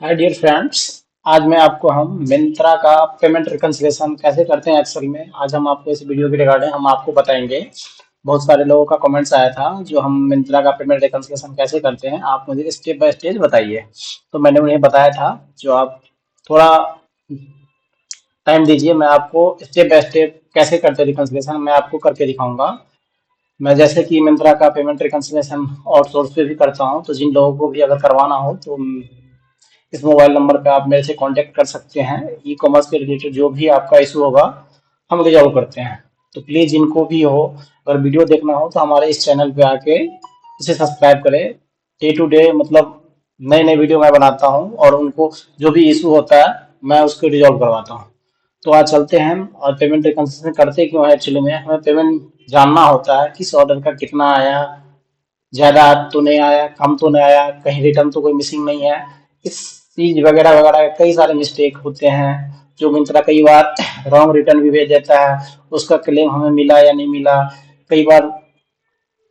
Hi dear friends. आज मैं आपको हम मिंत्रा का पेमेंट रिकंसिलिएशन कैसे करते हैं एक्सेल में, आज हम आपको इस वीडियो के रिगार्डिंग हम आपको बताएंगे। बहुत सारे लोगों का कमेंट्स आया था जो हम मिंत्रा का पेमेंट रिकंसिलिएशन कैसे करते हैं, आप मुझे स्टेप बाय स्टेप बताइए। तो मैंने उन्हें बताया था जो आप थोड़ा टाइम दीजिए, मैं आपको स्टेप बाय स्टेप कैसे करते हैं रिकंसिलिएशन मैं आपको करके दिखाऊंगा। मैं जैसे कि मिंत्रा का पेमेंट रिकंसिलिएशन आउटसोर्स पे भी करता हूँ, तो जिन लोगों को भी अगर करवाना हो तो इस मोबाइल नंबर पे आप मेरे से कांटेक्ट कर सकते हैं। ई कॉमर्स के रिलेटेड जो भी आपका इशू होगा हम रिजॉल्व करते हैं। तो प्लीज़ जिनको भी हो, अगर वीडियो देखना हो तो हमारे इस चैनल पे आके इसे सब्सक्राइब करें। डे टू डे मतलब नए नए वीडियो मैं बनाता हूँ और उनको जो भी इशू होता है मैं उसको रिजॉल्व करवाता हूँ। तो आज चलते हैं हम। और पेमेंट रिकंसिलिएशन करते क्यों है, एक्चुअली में हमें पेमेंट जानना होता है किस ऑर्डर का कितना आया, ज़्यादा तो नहीं आया, कम तो नहीं आया, कहीं रिटर्न तो कोई मिसिंग नहीं है। इस चीज़ वगैरह वगैरह कई सारे मिस्टेक होते हैं जो मिंत्रा कई बार रॉन्ग रिटर्न भी भेज देता है, उसका क्लेम हमें मिला या नहीं मिला। कई बार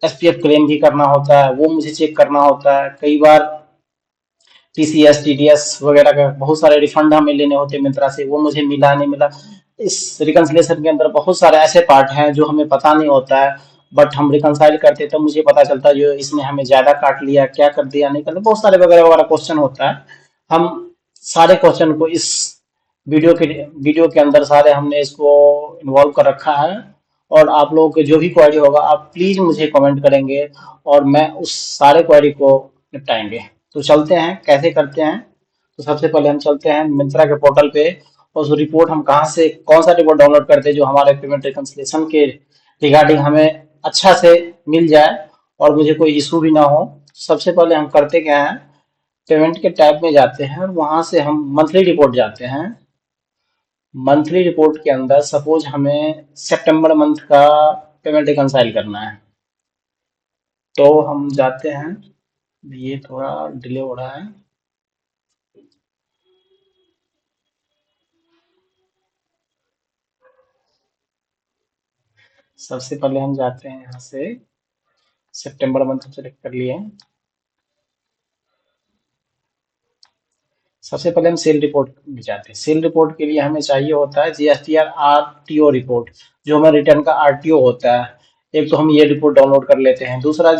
एसपीएफ क्लेम भी करना होता है, वो मुझे चेक करना होता है। कई बार टीसीएस टीडीएस वगैरह का बहुत सारे रिफंड हमें लेने होते हैं मिंत्रा से, वो मुझे मिला नहीं मिला। इस रिकंसिलिएशन के अंदर बहुत सारे ऐसे पार्ट हैं जो हमें पता नहीं होता है, बट हम रिकंसाइल करते तो मुझे पता चलता है जो इसने हमें ज्यादा काट लिया, क्या कर दिया, नहीं कर दिया, बहुत सारे वगैरह वगैरह क्वेश्चन होता है। हम सारे क्वेश्चन को इस वीडियो के अंदर सारे हमने इसको इन्वॉल्व कर रखा है। और आप लोगों के जो भी क्वेरी होगा आप प्लीज मुझे कमेंट करेंगे और मैं उस सारे क्वेरी को निपटाएंगे। तो चलते हैं कैसे करते हैं। तो सबसे पहले हम चलते हैं मिंत्रा के पोर्टल पे, और उस रिपोर्ट हम कहाँ से कौन सा रिपोर्ट डाउनलोड करते हैं जो हमारे पेमेंट रिकंसिलिएशन के रिगार्डिंग हमें अच्छा से मिल जाए और मुझे कोई इशू भी ना हो। सबसे पहले हम करते क्या है, पेमेंट के टैब में जाते हैं और वहां से हम मंथली रिपोर्ट जाते हैं। मंथली रिपोर्ट के अंदर सपोज हमें सितंबर मंथ का पेमेंट रिकंसाइल करना है, तो हम जाते हैं। ये थोड़ा डिले हो रहा है। सबसे पहले हम जाते हैं यहाँ से, सितंबर मंथ सेलेक्ट कर लिए। सबसे पहले हम सेल रिपोर्ट में जाते हैं। सेल रिपोर्ट के लिए हमें चाहिए होता है जीएसटीआर आरटीओ रिपोर्ट, जो हमें रिटर्न का आरटीओ होता है। एक तो हम ये रिपोर्ट डाउनलोड कर लेते हैं, दूसरा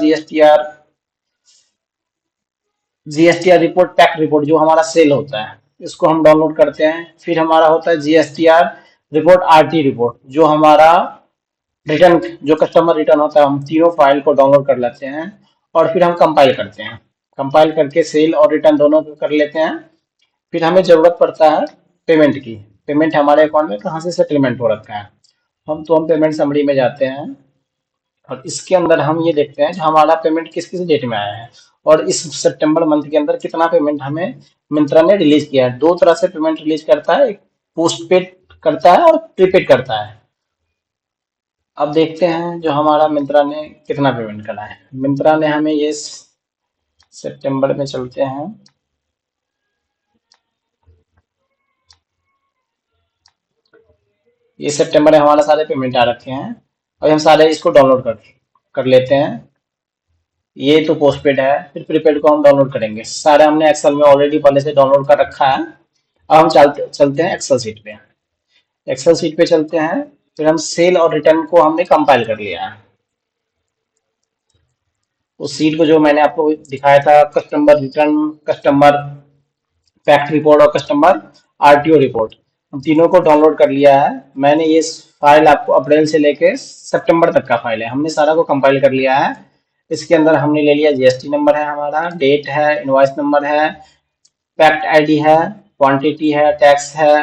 जीएसटीआर रिपोर्ट पैक रिपोर्ट जो हमारा सेल होता है, इसको हम डाउनलोड करते हैं। फिर हमारा होता है जीएसटीआर रिपोर्ट आरटी रिपोर्ट, जो हमारा रिटर्न जो कस्टमर रिटर्न होता है, हम तीनों फाइल को डाउनलोड कर लेते हैं और फिर हम कंपाइल करते हैं। कंपाइल करके सेल और रिटर्न दोनों को कर लेते हैं। फिर हमें जरूरत पड़ता है पेमेंट की। पेमेंट हमारे अकाउंट में कहाँ से सेटलमेंट हो रखा है, हम पेमेंट समरी में जाते हैं और इसके अंदर हम ये देखते हैं कि हमारा पेमेंट किस किस डेट में आया है और इस सितंबर मंथ के अंदर कितना पेमेंट हमें मिंत्रा ने रिलीज किया है। दो तरह से पेमेंट रिलीज करता है, एक पोस्ट पेड करता है और प्रीपेड करता है। अब देखते हैं जो हमारा मिंत्रा ने कितना पेमेंट करा है। मिंत्रा ने हमें ये सितंबर में चलते हैं, ये सितंबर में हमारा सारे पेमेंट आ रखे हैं और हम सारे इसको डाउनलोड कर लेते हैं। ये तो पोस्टपेड है, फिर प्रीपेड को हम डाउनलोड करेंगे। सारे हमने एक्सेल में ऑलरेडी पहले से डाउनलोड कर रखा है। अब हम चलते हैं एक्सेल शीट पे। एक्सेल शीट पे चलते हैं, फिर हम सेल और रिटर्न को हमने कंपाइल कर लिया है। उस शीट को जो मैंने आपको दिखाया था, customer return, customer fact report और कस्टमर आरटीओ रिपोर्ट, हम तीनों को डाउनलोड कर लिया है मैंने। ये फाइल आपको अप्रैल से लेके सितंबर तक का फाइल है, हमने सारा को कंपाइल कर लिया है। इसके अंदर हमने ले लिया जीएसटी नंबर है, हमारा डेट है, इनवॉइस नंबर है, फैक्ट आईडी है, क्वांटिटी है, टैक्स है,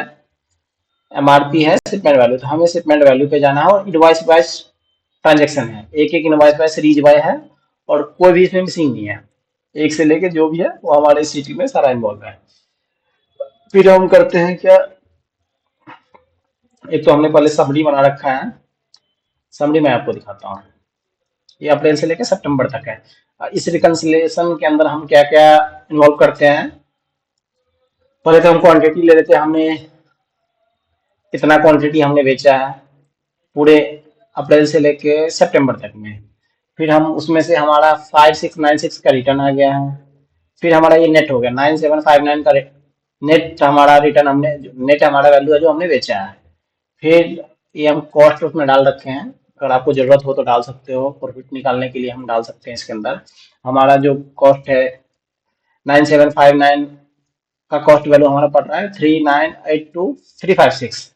एमआरपी है, शिपमेंट वैल्यू। तो हमें शिपमेंट वैल्यू पे जाना है और इनवॉइस वाइज ट्रांजेक्शन है, एक एक इनवॉइस वाइज सीरीज वाइज है और कोई भी इसमें मिसिंग नहीं है। एक से लेके जो भी है वो हमारे सिटी में सारा इन्वॉल्व है। फिर हम करते हैं क्या, एक तो हमने पहले समरी बना रखा है, समरी मैं आपको दिखाता हूँ। ये अप्रैल से लेकर सितंबर तक है। इस रिकंसिलिएशन के अंदर हम क्या क्या इन्वॉल्व करते हैं। पहले तो हम क्वांटिटी ले लेते हैं, हमने कितना क्वांटिटी हमने बेचा है पूरे अप्रैल से लेके सितंबर तक में। फिर हम उसमें से हमारा 5696 का रिटर्न आ गया है। फिर हमारा ये नेट हो गया 9759 का नेट हमारा रिटर्न हमने, नेट हमारा वैल्यू है जो हमने बेचा है। फिर ये हम कॉस्ट उसमें डाल रखे हैं, अगर आपको जरूरत हो तो डाल सकते हो, प्रॉफिट निकालने के लिए हम डाल सकते हैं इसके अंदर। हमारा जो कॉस्ट है 9759 का कॉस्ट वैल्यू हमारा पड़ रहा है 3982356।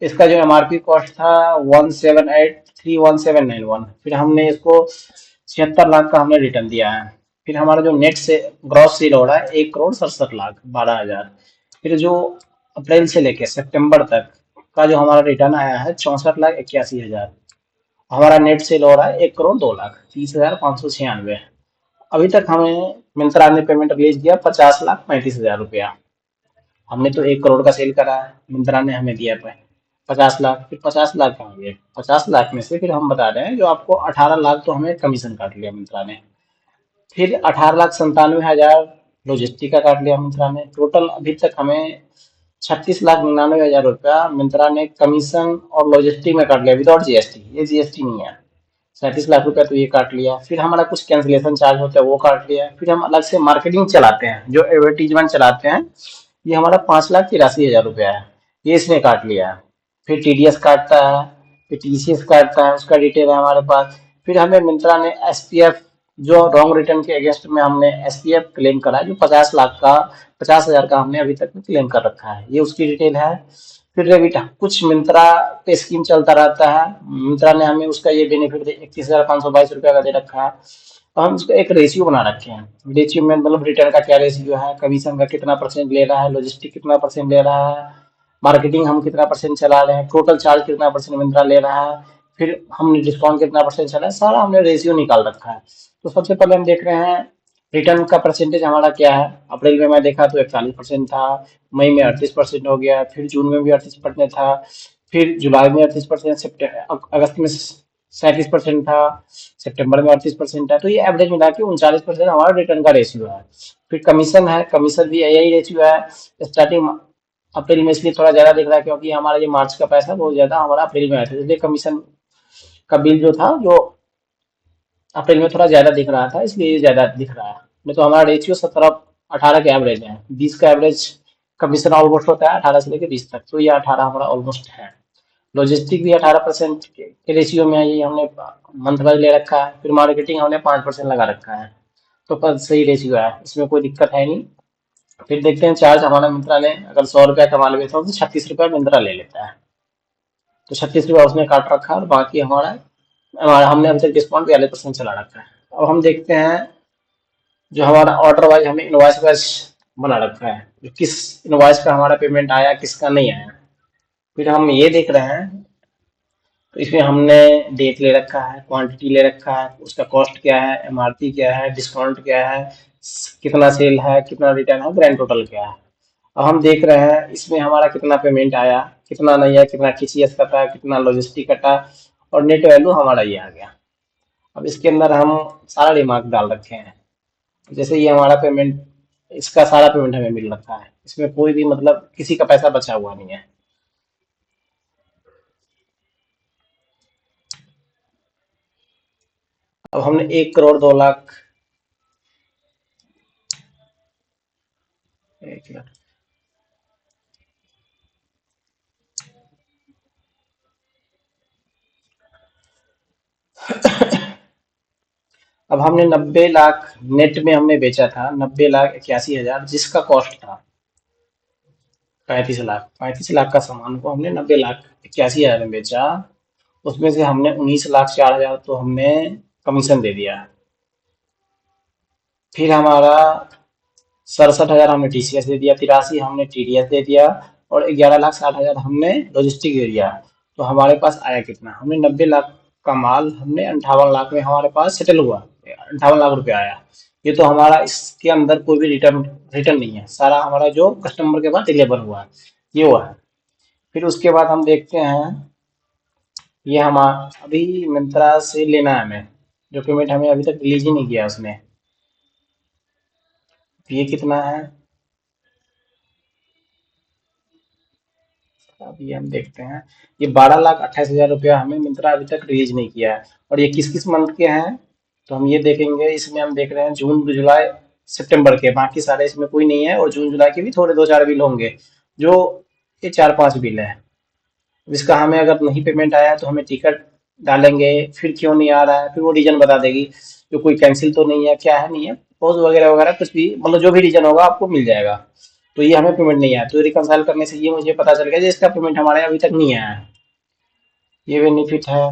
इसका जो एमआरपी कॉस्ट था 17831,791। फिर हमने इसको 76 लाख का हमने रिटर्न दिया है। फिर हमारा जो नेट से ग्रॉस सेल हो रहा है 1,67,12,000। फिर जो अप्रैल से लेके सितंबर तक का जो हमारा रिटर्न आया है 64,81,000। हमारा नेट सेल हो रहा है 1,02,30,596। अभी तक हमें मिंत्रा ने पेमेंट रिलीज किया 50,35,000 रुपया। हमने तो 1 करोड़ का सेल करा है, मिंत्रा ने हमें दिया है 50 लाख। फिर 50 लाख कहाँ गए? 50 लाख में से फिर हम बता रहे हैं जो आपको 18 लाख तो हमें कमीशन काट लिया मिंत्रा ने। फिर 18,97,000 लॉजिस्टिक का काट लिया मिंत्रा ने। टोटल अभी तक हमें 36,99,000 रुपया मिंत्रा ने कमीशन और लॉजिस्टिक में काट लिया विदाउट जीएसटी। ये जीएसटी नहीं है। 37 लाख रुपया तो ये काट लिया। फिर हमारा कुछ कैंसिलेशन चार्ज होता है वो काट लिया। फिर हम अलग से मार्केटिंग चलाते हैं, जो एडवर्टीजमेंट चलाते हैं, ये हमारा 5,83,000 रुपया है, ये इसने काट लिया है। फिर टीडीएस काटता है, फिर टीसीएस काटता है, उसका डिटेल है हमारे पास। फिर हमें मिंत्रा ने एसपीएफ, जो रॉन्ग रिटर्न के अगेंस्ट में हमने एसपीएफ क्लेम करा है, जो 50 लाख का, 50,000 का हमने अभी तक में क्लेम कर रखा है, ये उसकी डिटेल है। फिर रेबिट, कुछ मिंत्रा पे स्कीम चलता रहता है, मिंत्रा ने हमें उसका ये बेनिफिट 31,522 रुपया का दे रखा है। तो हम उसको एक रेशियो बना रखे हैं। रेशियो में मतलब रिटर्न का क्या रेशियो है, कमीशन का कितना परसेंट ले रहा है, लॉजिस्टिक कितना परसेंट ले रहा है, मार्केटिंग हम कितना परसेंट चला रहे हैं, टोटल चार्ज कितना परसेंट मिंत्रा ले रहा है, फिर हमने डिस्काउंट कितना परसेंट चला है, सारा हमने रेशियो निकाल रखा है। तो सबसे पहले हम देख रहे हैं रिटर्न का परसेंटेज हमारा क्या है। अप्रैल में मैं देखा तो 41% था, मई में 38% हो गया, फिर जून में भी 38% था, फिर जुलाई में 38%, अगस्त में 37% था, सितंबर में 38% है। तो ये एवरेज मिला के 39% हमारा रिटर्न का रेशियो है। फिर कमीशन है, कमीशन भी यही रेशियो है। स्टार्टिंग अप्रैल में इसलिए थोड़ा ज्यादा दिख रहा है क्योंकि हमारा ये मार्च का पैसा बहुत ज्यादा हमारा अप्रैल में आया था, इसलिए कमीशन का बिल जो था जो अप्रैल में थोड़ा ज्यादा दिख रहा था, इसलिए ये ज्यादा दिख रहा है। नहीं तो हमारा रेशियो 17-18 के एवरेज है। 20 का एवरेज कमीशन ऑलमोस्ट होता है 18 से लेकर 20 तक, तो ये 18 हमारा ऑलमोस्ट है। लॉजिस्टिक भी 18% के रेशियो में है, ये हमने मंथ वाइज ले रखा है। फिर मार्केटिंग हमने 5% लगा रखा है, तो पर सही रेशियो है, इसमें कोई दिक्कत है नहीं। फिर देखते हैं चार्ज हमारा मिंत्रा ने, अगर 100 रुपया कमा लेता हो तो 36 रुपया मिंत्रा ले लेता है, तो 36 रुपया उसने काट रखा है, और बाकी हमारा हमारा हमने अभी तक डिस्काउंट 42% चला रखा है। अब हम देखते हैं जो हमारा ऑर्डर वाइज हमें इनवॉइस वाइज बना रखा है, जो किस इनवॉइस का हमारा पेमेंट आया किसका नहीं आया। फिर हम ये देख रहे हैं, तो इसमें हमने डेट ले रखा है, क्वांटिटी ले रखा है, उसका कॉस्ट क्या है, एमआरपी क्या है, डिस्काउंट क्या है, कितना सेल है, कितना रिटर्न है, ग्रैंड टोटल क्या है। अब हम देख रहे हैं इसमें हमारा कितना पेमेंट आया, कितना नहीं आया, कितना टीसीएस कटा, कितना लॉजिस्टिक कटा, और नेट वैल्यू हमारा ये आ गया। अब इसके अंदर हम सारा रिमार्क डाल रखे हैं। जैसे ये हमारा पेमेंट, इसका सारा पेमेंट हमें मिल रखा है, इसमें कोई भी मतलब किसी का पैसा बचा हुआ नहीं है। अब हमने 1 करोड़ 2 लाख, 1 लाख, अब हमने 90 लाख नेट में हमने बेचा था, 90,81,000 जिसका कॉस्ट था 35 लाख। 35 लाख का सामान को हमने 90,81,000 में बेचा। उसमें से हमने 19,04,000 तो हमने कमीशन दे दिया। फिर हमारा 67,000 हमने टीसीएस दे दिया, 83 हमने टीडीएस दे दिया, और 11,60,000 हमने लॉजिस्टिक दे दिया। तो हमारे पास आया कितना, हमने 90 लाख का माल हमने 58 लाख में हमारे पास सेटल हुआ, 58 लाख रुपया आया। ये तो हमारा इसके अंदर कोई भी रिटर्न रिटर्न नहीं है, सारा हमारा जो कस्टमर के पास डिलीवर हुआ है ये हुआ है। फिर उसके बाद हम देखते हैं, ये हम अभी मिंत्रा से लेना है हमें, जो पेमेंट हमें अभी तक रिलीज ही नहीं किया उसने। तो ये कितना है, अब ये हम देखते हैं, ये 12,28,000 रुपया हमें मिंत्रा अभी तक रिलीज नहीं किया है। और ये किस किस मंथ के हैं, तो हम ये देखेंगे। इसमें हम देख रहे हैं जून जुलाई सितंबर के, बाकी सारे इसमें कोई नहीं है। और जून जुलाई के भी थोड़े दो चार बिल होंगे, जो ये चार पांच बिल है। इसका हमें अगर नहीं पेमेंट आया तो हमें टिकट डालेंगे, फिर क्यों नहीं आ रहा है, फिर वो रीजन बता देगी, जो कोई कैंसिल तो नहीं है, क्या है नहीं है, पोज वगैरह वगैरह कुछ भी, मतलब जो भी रीजन होगा आपको मिल जाएगा। तो ये हमें पेमेंट नहीं आया, तो रिकंसाइल करने से ये मुझे पता चल गया कि इसका पेमेंट हमारे अभी तक नहीं आया है। ये बेनिफिट है।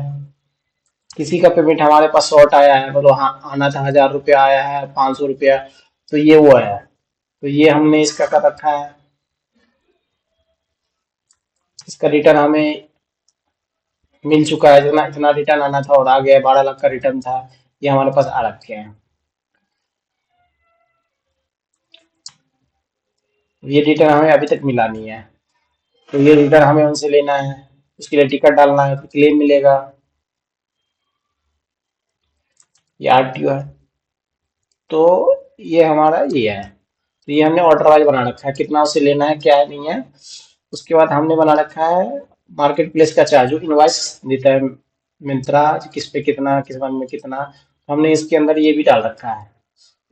किसी का पेमेंट हमारे पास शॉर्ट आया है, मतलब हाँ आना था 1000 रुपया, आया है 500 रुपया, तो ये वो है। तो ये हमने इसका कर रखा है। इसका रिटर्न हमें मिल चुका है, जितना इतना रिटर्न आना था और आ गया, 12 लाख का रिटर्न था, ये हमारे पास आ रखे हैं। ये रिटर्न हमें अभी तक मिला नहीं है, तो ये रिटर्न हमें उनसे लेना है। उसके लिए टिकट डालना है, तो क्लेम मिलेगा। ये आरटीओ है। तो ये हमारा ये है। तो ये हमने ऑर्डर वाइज बना रखा है, कितना उसे लेना है क्या है नहीं है। उसके बाद हमने बना रखा है मार्केट प्लेस का चार्ज, जो इनवाइस देता है मिंत्रा, किस पे कितना, किस वन में कितना, तो हमने इसके अंदर ये भी डाल रखा है।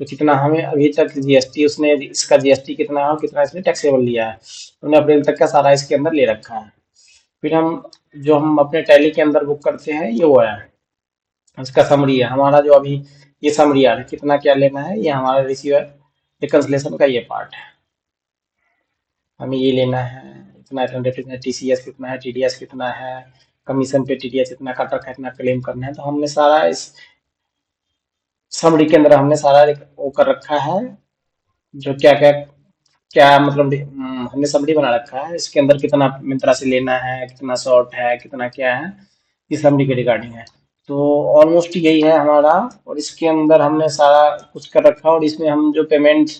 तो कितना हमें अभी तक जीएसटी, उसने इसका जीएसटी कितना है और कितना इसने टैक्सेबल लिया है, उन्होंने अप्रैल तक का सारा इसके अंदर ले रखा है। फिर हम जो हम अपने टैली के अंदर बुक करते हैं, ये वो है, इसका समरी है हमारा, जो अभी ये समरी आ रहा है कितना क्या लेना है, ये हमारा रिसीवर रिकंसलेशन का ये पार्ट है। हमें ये लेना है, इतना इतना कितना, टीसीएस कितना है, टीडीएस कितना है, कमीशन पे टीडीएस इतना कट रखा है, इतना क्लेम करना है। तो हमने सारा इस समरी के अंदर हमने सारा वो कर रखा है, जो क्या क्या क्या मतलब हमने समरी बना रखा है, इसके अंदर कितना मिंत्रा से लेना है, कितना शॉर्ट है, कितना क्या है, इस समरी के रिगार्डिंग है। तो ऑलमोस्ट यही है हमारा। और इसके अंदर हमने सारा कुछ कर रखा है, और इसमें हम जो पेमेंट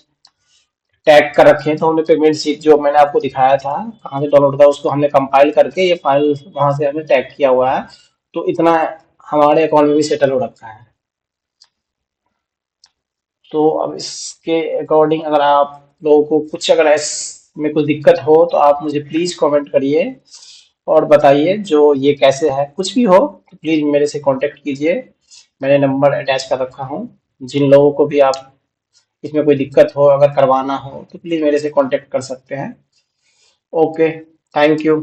टैग कर रखे हैं, तो हमने पेमेंट सीट जो मैंने आपको दिखाया था कहाँ से डाउनलोड था, उसको हमने कंपाइल करके ये फाइल वहां से हमने टैग किया हुआ है। तो इतना हमारे अकाउंट में भी सेटल हो रखा है। तो अब इसके अकॉर्डिंग अगर आप लोगों को कुछ, अगर में कुछ दिक्कत हो, तो आप मुझे प्लीज कमेंट करिए और बताइए जो ये कैसे है। कुछ भी हो तो प्लीज मेरे से कांटेक्ट कीजिए, मैंने नंबर अटैच कर रखा हूँ। जिन लोगों को भी आप इसमें कोई दिक्कत हो, अगर करवाना हो, तो प्लीज मेरे से कांटेक्ट कर सकते हैं। Okay, thank you.